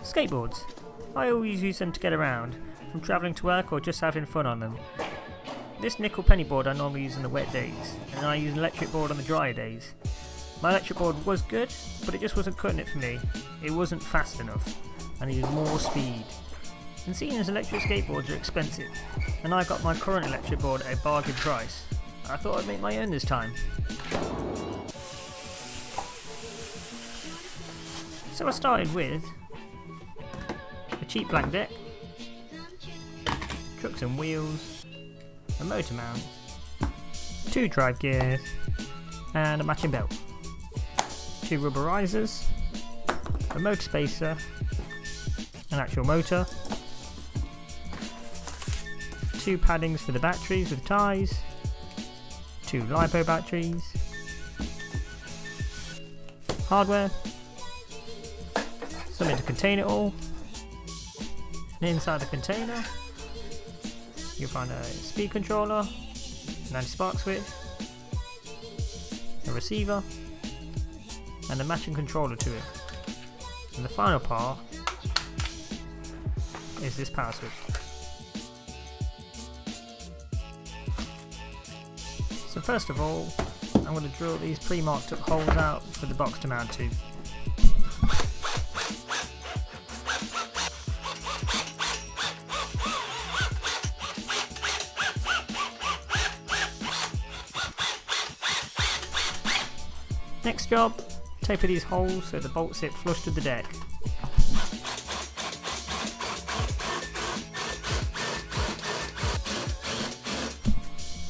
Skateboards. I always use them to get around, from travelling to work or just having fun on them. This nickel penny board I normally use on the wet days, and I use an electric board on the drier days. My electric board was good, but it just wasn't cutting it for me. It wasn't fast enough. I needed more speed. And seeing as electric skateboards are expensive, and I got my current electric board at a bargain price, I thought I'd make my own this time. So I started with a cheap blank deck, trucks and wheels, a motor mount, 2 drive gears, and a matching belt, 2 rubberizers, a motor spacer, an actual motor, 2 paddings for the batteries with ties, 2 LiPo batteries, hardware, something to contain it all, and inside the container you'll find a speed controller, an anti-spark switch, a receiver, and a matching controller to it. And the final part is this power switch. So first of all, I'm going to drill these pre-marked up holes out for the box to mount to. Next job, taper these holes so the bolts sit flush to the deck.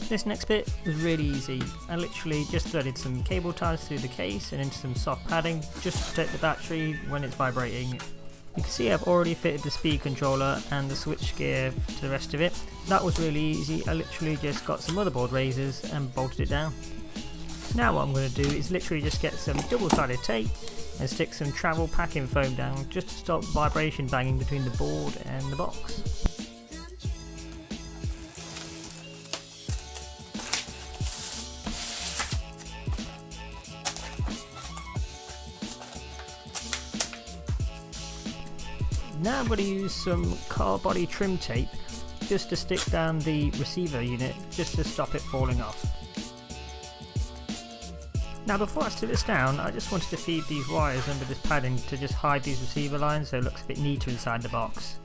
This next bit was really easy. I literally just threaded some cable ties through the case and into some soft padding just to protect the battery when it's vibrating. You can see I've already fitted the speed controller and the switch gear to the rest of it. That was really easy. I literally just got some motherboard razors and bolted it down. Now what I'm going to do is literally just get some double-sided tape and stick some travel packing foam down just to stop vibration banging between the board and the box. Now I'm going to use some car body trim tape just to stick down the receiver unit just to stop it falling off. Now before I strip this down, I just wanted to feed these wires under this padding to just hide these receiver lines so it looks a bit neater inside the box.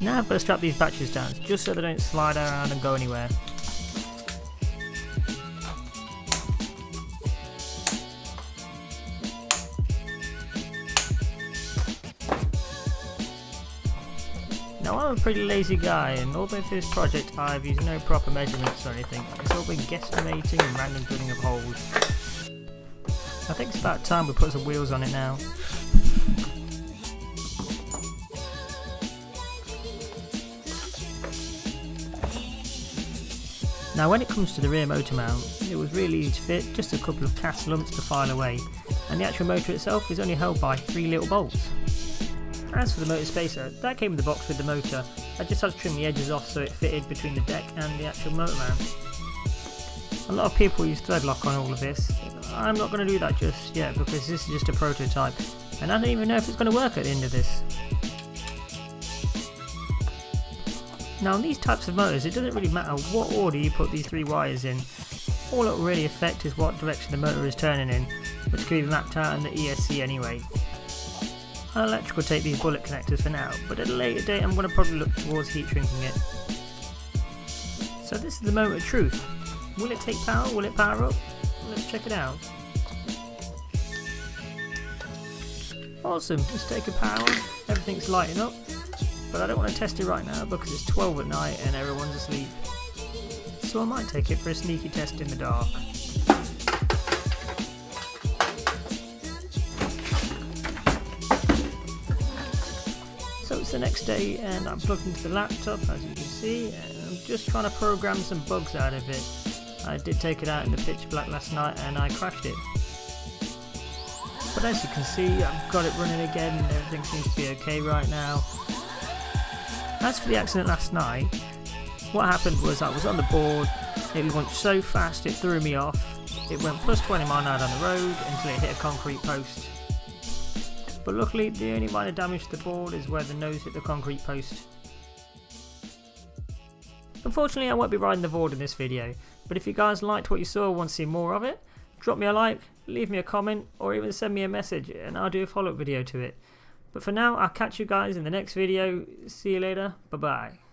Now I've got to strap these batteries down just so they don't slide around and go anywhere. Now I'm a pretty lazy guy, and although for this project I've used no proper measurements or anything, it's all been guesstimating and random drilling of holes. I think it's about time we put some wheels on it now. Now when it comes to the rear motor mount, it was really easy to fit, just a couple of cast lumps to file away, and the actual motor itself is only held by 3 little bolts. As for the motor spacer, that came in the box with the motor. I just had to trim the edges off so it fitted between the deck and the actual motor mount. A lot of people use thread lock on all of this. I'm not going to do that just yet because this is just a prototype and I don't even know if it's going to work at the end of this. Now on these types of motors, it doesn't really matter what order you put these 3 wires in. All it will really affect is what direction the motor is turning in, which can be mapped out in the ESC anyway. I'll electrical tape these bullet connectors for now, but at a later date I'm going to probably look towards heat shrinking it. So this is the moment of truth. Will it take power? Will it power up? Let's check it out. Awesome, it's taken power, everything's lighting up, but I don't want to test it right now because it's 12 at night and everyone's asleep. So I might take it for a sneaky test in the dark. So it's the next day and I'm plugged into the laptop as you can see and I'm just trying to program some bugs out of it. I did take it out in the pitch black last night and I crashed it. But as you can see I've got it running again and everything seems to be okay right now. As for the accident last night, What happened was I was on the board, it went so fast it threw me off. It went plus 20 mile an hour down the road until it hit a concrete post. But luckily the only minor damage to the board is where the nose hit the concrete post. Unfortunately I won't be riding the board in this video, but if you guys liked what you saw and want to see more of it, drop me a like, leave me a comment, or even send me a message and I'll do a follow-up video to it. But for now, I'll catch you guys in the next video. See you later. Bye bye.